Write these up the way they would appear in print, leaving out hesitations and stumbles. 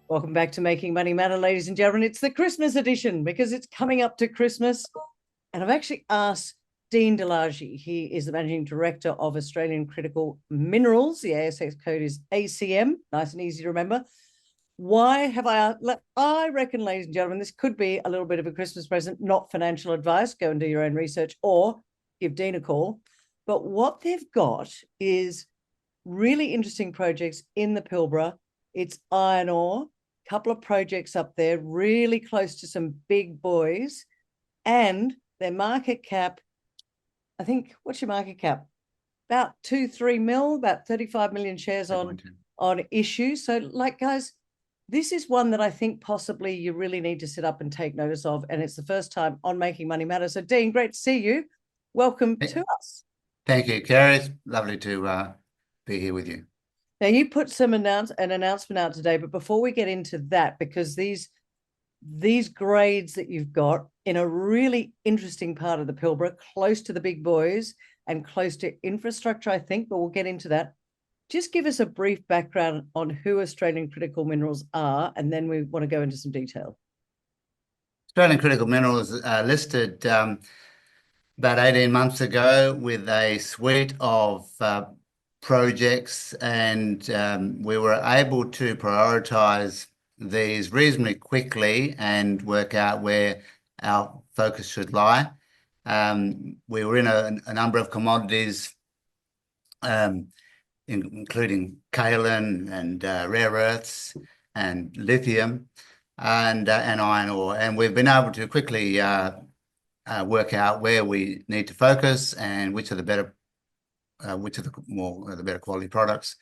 Welcome back to Making Money Matter, ladies and gentlemen. It's the Christmas edition because it's coming up to Christmas. And I've actually asked Dean Largie. He is the Managing Director of Australian Critical Minerals. The ASX code is ACM. Nice and easy to remember. Why have I reckon, ladies and gentlemen, this could be a little bit of a Christmas present, not financial advice. Go and do your own research or give Dean a call. But what they've got is really interesting projects in the Pilbara. It's iron ore, a couple of projects up there, really close to some big boys. And their market cap, I think, what's your market cap? About 2-3 mil, about 35 million shares on issue. So, guys, this is one that I think possibly you really need to sit up and take notice of. And it's the first time on Making Money Matter. So, Dean, great to see you. Welcome to us. Thank you, Kerry. It's lovely to be here with you. Now, you put an announcement out today, but before we get into that, because these grades that you've got in a really interesting part of the Pilbara, close to the big boys and close to infrastructure, I think, but we'll get into that. Just give us a brief background on who Australian Critical Minerals are, and then we want to go into some detail. Australian Critical Minerals listed about 18 months ago with a suite of projects, and we were able to prioritise these reasonably quickly and work out where our focus should lie. We were in a number of commodities, including kaolin and rare earths and lithium and iron ore, and we've been able to quickly work out where we need to focus and which are the better quality products,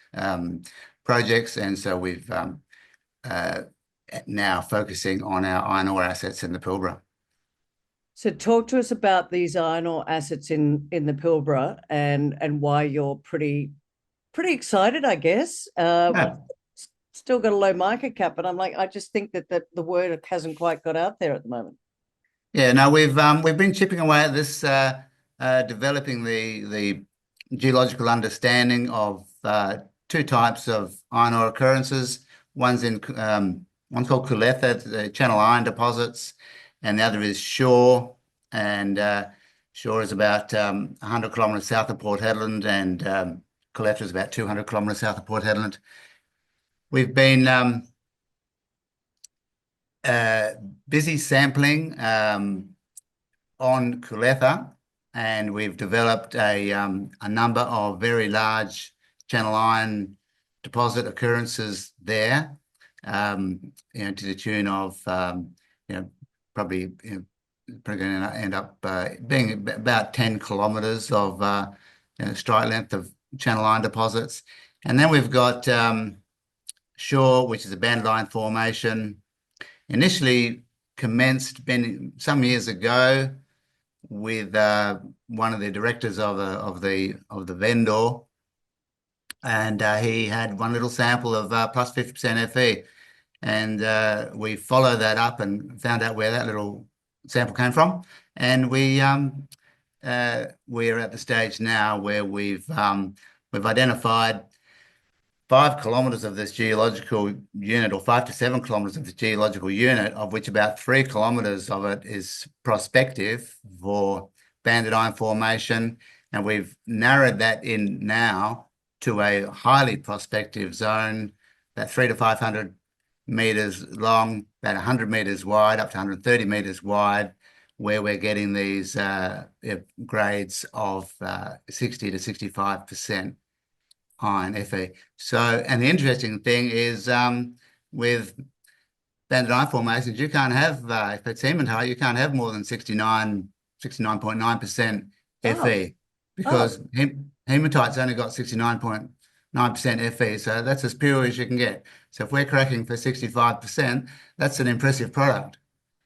projects, and so we've now focusing on our iron ore assets in the Pilbara. So talk to us about these iron ore assets in the Pilbara and why you're pretty excited, I guess. Still got a low market cap, but I just think that the word hasn't quite got out there at the moment. Yeah, no, we've been chipping away at this, developing the geological understanding of two types of iron ore occurrences. One's called Cooletha, the channel iron deposits, and the other is Shaw. And Shaw is about 100 kilometres south of Port Hedland, and Cooletha is about 200 kilometres south of Port Hedland. We've been busy sampling on Cooletha, and we've developed a number of very large channel iron deposit occurrences there, to the tune of probably going to end up being about 10 kilometres of strike length of channel iron deposits. And then we've got Shaw, which is a banded iron formation. Initially commenced some years ago with one of the directors of the vendor, and he had one little sample of plus 50% Fe, and we followed that up and found out where that little sample came from, and we're at the stage now where we've identified 5 kilometres of this geological unit, or 5 to 7 kilometres of the geological unit, of which about 3 kilometres of it is prospective for banded iron formation. And we've narrowed that in now to a highly prospective zone, about 300 to 500 metres long, about 100 metres wide, up to 130 metres wide, where we're getting these grades of 60 to 65% iron Fe. So, and the interesting thing is with banded iron formations, you can't have, if it's hematite, you can't have more than 69.9% Fe, because hematite's only got 69.9% Fe, so that's as pure as you can get. So if we're cracking for 65%, that's an impressive product.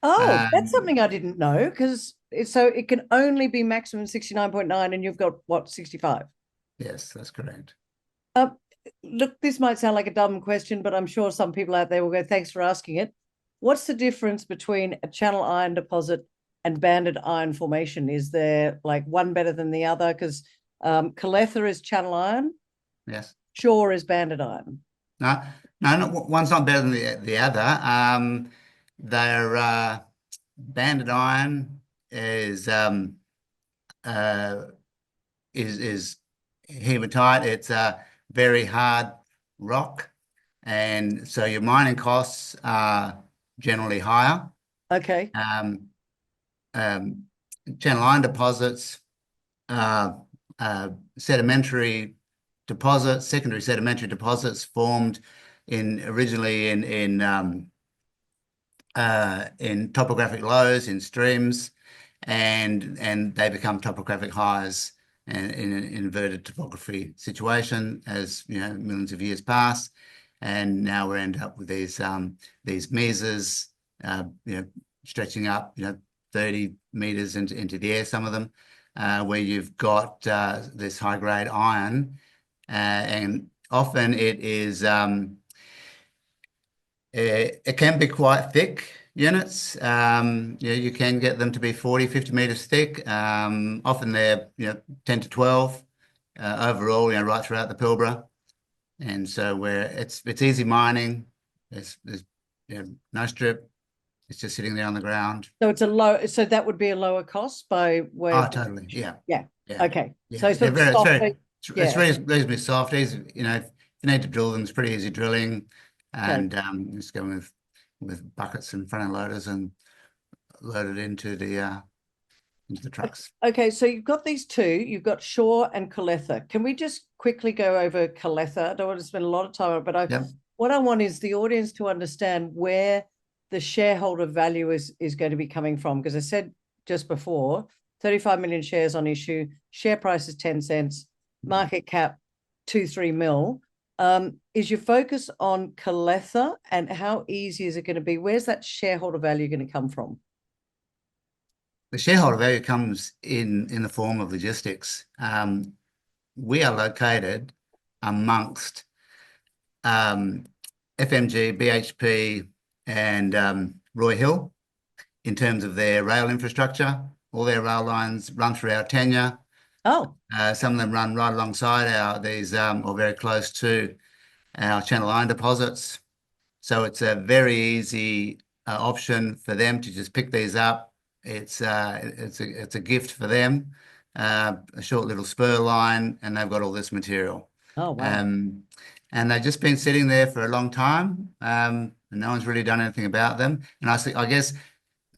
Oh, that's something I didn't know, because it can only be maximum 69.9 and you've got, what, 65? Yes, that's correct. Look, this might sound like a dumb question, but I'm sure some people out there will go, thanks for asking it. What's the difference between a channel iron deposit and banded iron formation? Is there one better than the other? Because Cooletha is channel iron. Yes. Shaw is banded iron. No, No, no, one's not better than the other. They're banded iron is uh, is hematite. It's a very hard rock, and so your mining costs are generally higher. Okay. Um, um, Channel iron deposits, uh, sedimentary deposits, secondary sedimentary deposits formed originally in topographic lows in streams, and they become topographic highs and in an inverted topography situation as millions of years pass, and now we end up with these mesas, stretching up 30 meters into the air, some of them, where you've got this high grade iron, and often it can be quite thick units. You can get them to be 40, 50 meters thick. Often they're 10 to 12 overall, right throughout the Pilbara. And so where it's easy mining, there's no strip. It's just sitting there on the ground. So so that would be a lower cost by way Oh, of. totally. Yeah. Yeah. Yeah. Okay. Yeah. So sort of soft. It's Yeah. reasonably soft. Easy, if you need to drill them, it's pretty easy drilling, Okay. and just go with buckets and front end loaders and load it into the trucks. Okay, so you've got these two. You've got Shaw and Cooletha. Can we just quickly go over Cooletha? I don't want to spend a lot of time on it, but Yep. what I want is the audience to understand where the shareholder value is going to be coming from. Because I said just before, 35 million shares on issue, share price is 10 cents, market cap 2-3 mil. Is your focus on Cooletha, and how easy is it going to be? Where's that shareholder value going to come from? The shareholder value comes in the form of logistics. We are located amongst FMG, BHP, and Roy Hill in terms of their rail infrastructure. All their rail lines run through our tenure. Oh, Some of them run right alongside or very close to our channel iron deposits. So it's a very easy option for them to just pick these up. It's a gift for them, a short little spur line, and they've got all this material. oh, wow. And they've just been sitting there for a long time, and no one's really done anything about them. And I guess,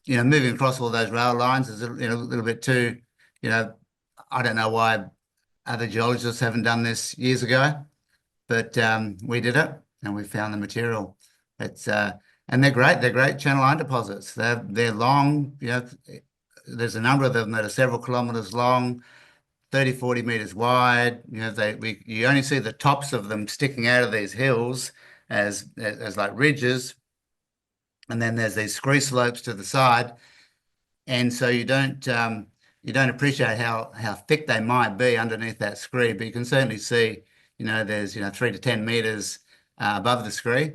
moving across all those rail lines is a little bit too, I don't know why other geologists haven't done this years ago, but we did it and we found the material. And they're great. They're great channel iron deposits. They're long. There's a number of them that are several kilometers long, 30, 40 meters wide. You only see the tops of them sticking out of these hills as like ridges, and then there's these scree slopes to the side, and so you don't appreciate how thick they might be underneath that scree, but you can certainly see, there's 3 to 10 meters above the scree,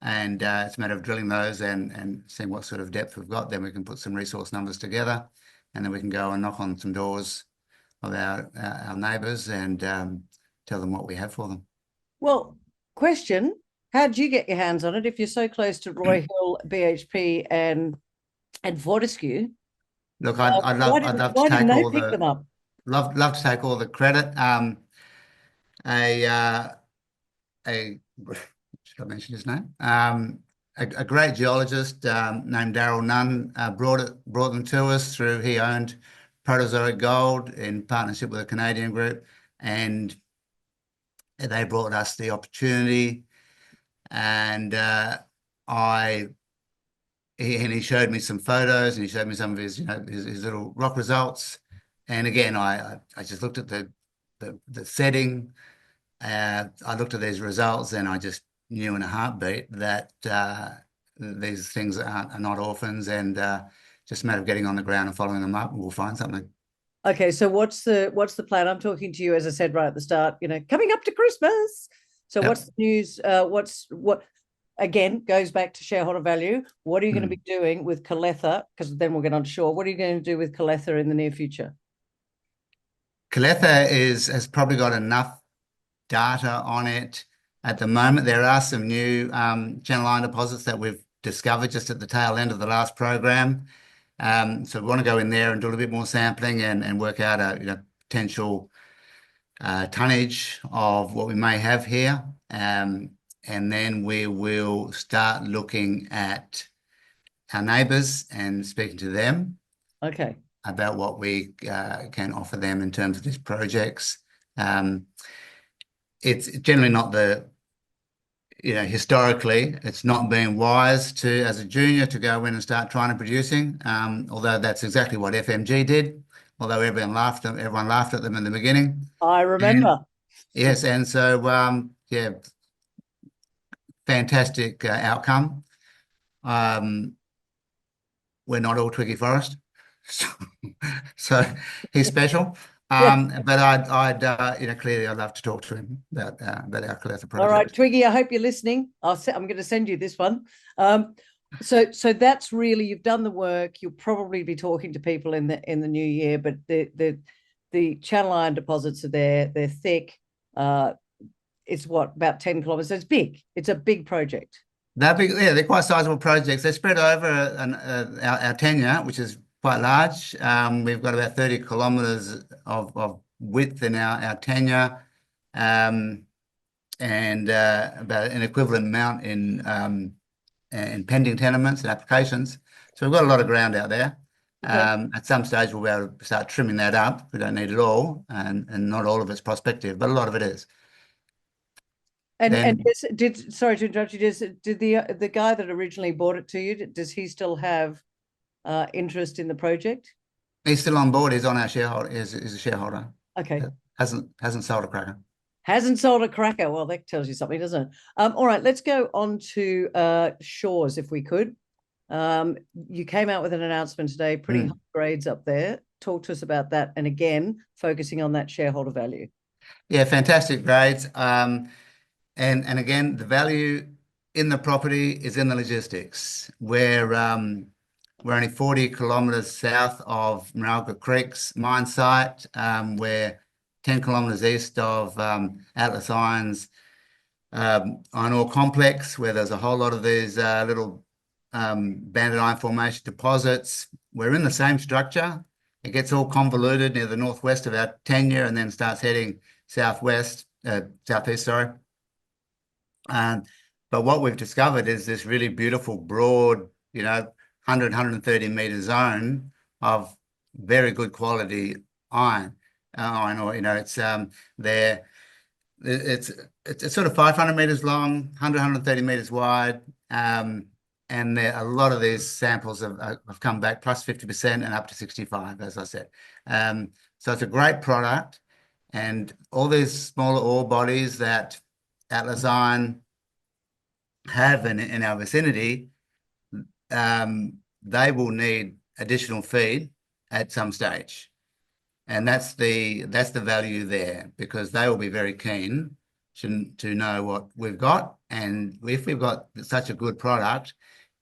and it's a matter of drilling those and seeing what sort of depth we've got. Then we can put some resource numbers together, and then we can go and knock on some doors of our neighbours and tell them what we have for them. Well, question, how'd you get your hands on it if you're so close to Roy Hill, BHP, and Fortescue? Look, I'd love to Why didn't take they all pick them up? love to take all the credit. A should I mention his name? A great geologist named Darryl Nunn brought them to us through. He owned Proterozoic Gold in partnership with a Canadian group, and they brought us the opportunity. And he showed me some photos, and he showed me some of his his little rock results. And again, I just looked at the setting. I looked at these results, and I just knew in a heartbeat that these things are not orphans, and just a matter of getting on the ground and following them up, and we'll find something. Okay, so what's the plan? I'm talking to you, as I said right at the start, coming up to Christmas. So Yep. what's the news? What again goes back to shareholder value. What are you going to be doing with Cooletha? Because then we'll get on shore. What are you going to do with Cooletha in the near future? Cooletha has probably got enough data on it at the moment. There are some new channel iron deposits that we've discovered just at the tail end of the last program. So we want to go in there and do a little bit more sampling and work out a potential tonnage of what we may have here. And then we will start looking at our neighbours and speaking to them Okay. about what we can offer them in terms of these projects. It's generally not historically, it's not been wise to, as a junior, to go in and start trying to producing, although that's exactly what FMG did, although everyone laughed at them in the beginning. I remember. Yes, and so, yeah, fantastic outcome. We're not all Twiggy Forest, so he's special. Yeah. But I'd clearly I'd love to talk to him about our Cooletha project. All right, Twiggy, I hope you're listening. I'm going to send you this one. So that's really, you've done the work. You'll probably be talking to people in the new year, but the channel iron deposits are there. They're thick. It's about 10 kilometers. So it's big. It's a big project. They're big, yeah, they're quite sizable projects. They're spread over our tenure, which is quite large. We've got about 30 kilometres of width in our tenure, and about an equivalent amount in pending tenements and applications. So we've got a lot of ground out there. Okay. At some stage, we'll be able to start trimming that up. We don't need it all, and not all of it's prospective, but a lot of it is. And sorry to interrupt you, did the guy that originally bought it to you, does he still have interest in the project? He's still on board. He's on our shareholder. He's a shareholder. Okay. Hasn't sold a cracker. Hasn't sold a cracker. Well, that tells you something, doesn't it? All right, let's go on to Shores if we could. You came out with an announcement today, pretty high grades up there. Talk to us about that, and again, focusing on that shareholder value. Yeah, fantastic grades. And again, the value in the property is in the logistics. We're only 40 kilometres south of Maralga Creek's mine site. We're 10 kilometres east of Atlas Iron's iron ore complex, where there's a whole lot of these little banded iron formation deposits. We're in the same structure. It gets all convoluted near the northwest of our tenure and then starts heading southeast, sorry. But what we've discovered is this really beautiful, broad, 130 meter zone of very good quality iron ore. It's there. It's sort of 500 meters long, 130 meters wide, and a lot of these samples have come back plus 50% and up to 65, as I said. So it's a great product, and all these smaller ore bodies that Atlas Iron have in our vicinity, they will need additional feed at some stage, and that's the value there, because they will be very keen to know what we've got, and if we've got such a good product,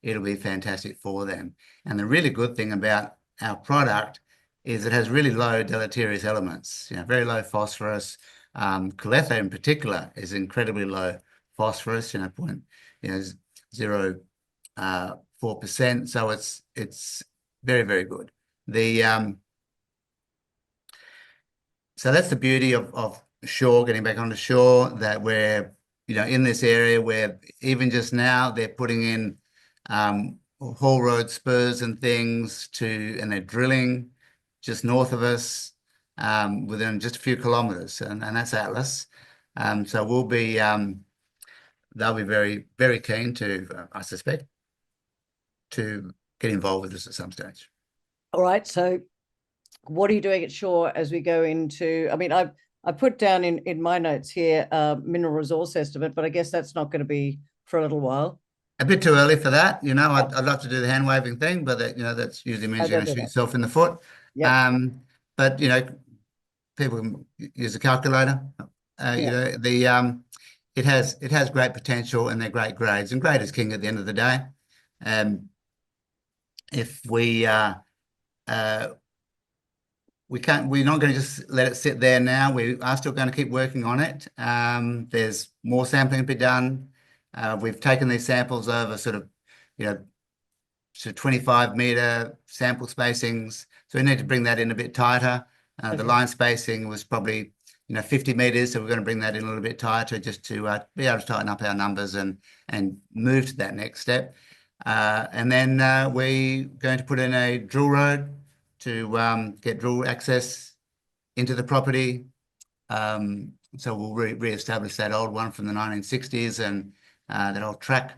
it'll be fantastic for them. And the really good thing about our product is it has really low deleterious elements, very low phosphorus. Cooletha in particular is incredibly low phosphorus, 0.04%. So it's very, very good. So that's the beauty of shore, getting back onto shore, that we're, in this area where even just now they're putting in haul road spurs and things and they're drilling just north of us, within just a few kilometers, and that's Atlas. So they'll be very, very keen to, I suspect, to get involved with this at some stage. All right. So what are you doing at Shore as we go into, I put down in my notes here, mineral resource estimate, but I guess that's not going to be for a little while. A bit too early for that. I'd love to do the hand waving thing, but that's usually means you're going to shoot yourself in the foot. Yep. But people can use a calculator. It has great potential, and they're great grades, and grade is king at the end of the day. If we we're not going to just let it sit there now. We are still going to keep working on it. There's more sampling to be done. We've taken these samples over sort of, so 25-meter sample spacings. So we need to bring that in a bit tighter. The Okay. line spacing was probably, 50 meters. So we're going to bring that in a little bit tighter just to be able to tighten up our numbers and move to that next step. And then we're going to put in a drill road to get drill access into the property. So we'll re-establish that old one from the 1960s and that old track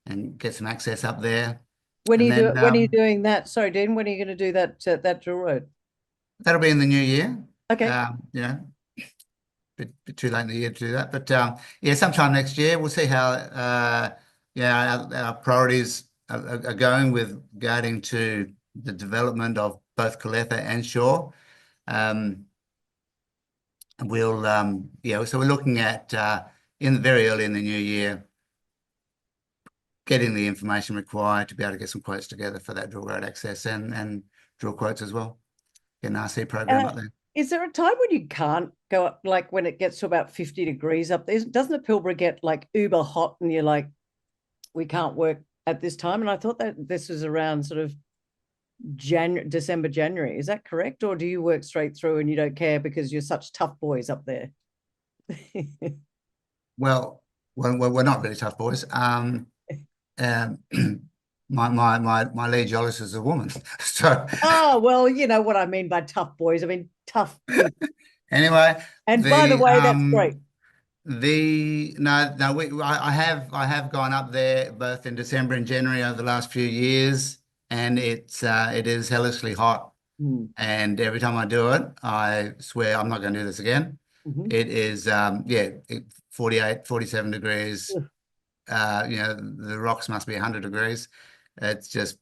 and get some access up there. When are And you then when are you doing that? Sorry, Dean, when are you going to do that drill road? that'll be in the new year. Okay. Bit too late in the year to do that, but yeah, sometime next year we'll see how our priorities are going with regarding to the development of both Cooletha and Shore. So we're looking at very early in the new year, getting the information required to be able to get some quotes together for that drill road access and drill quotes as well. Get an RC program up there. Is there a time when you can't go up, like when it gets to about 50 degrees up there? Doesn't the Pilbara get like uber hot and you're like, we can't work at this time? And I thought that this was around sort of December, January. Is that correct? Or do you work straight through and you don't care because you're such tough boys up there? Well, we're not really tough boys. My lead geologist is a woman. So oh, well, you know what I mean by tough boys. I mean tough people. anyway, And by the way, that's great. I have gone up there both in December and January over the last few years, and it is hellishly hot. And every time I do it, I swear I'm not going to do this again. It is 48, 47 degrees. The rocks must be 100 degrees. It's just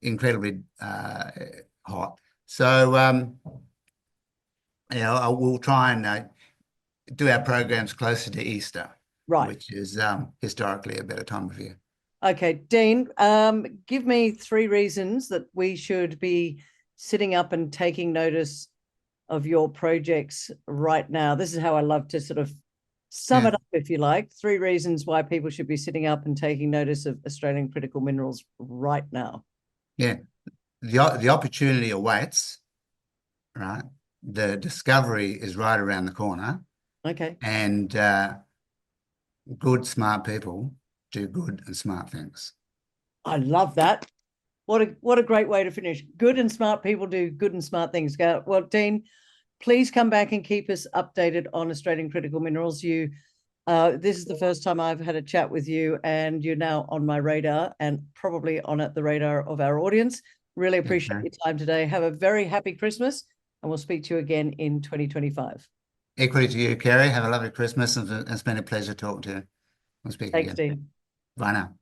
incredibly hot. So I will try and do our programs closer to Easter, right, which is historically a better time of year. Okay, Dean, give me 3 reasons that we should be sitting up and taking notice of your projects right now. This is how I love to sort of sum it up, if you like. 3 reasons why people should be sitting up and taking notice of Australian critical minerals right now. Yeah, the opportunity awaits, right? The discovery is right around the corner. Okay. And good, smart people do good and smart things. I love that. What a great way to finish. Good and smart people do good and smart things. Well, Dean, please come back and keep us updated on Australian critical minerals. This is the first time I've had a chat with you, and you're now on my radar and probably on the radar of our audience. Really appreciate your time today. Have a very happy Christmas, and we'll speak to you again in 2025. Equally to you, Kerry. Have a lovely Christmas, and it's been a pleasure talking to you. We'll speak again. Thanks, Dean. Bye now.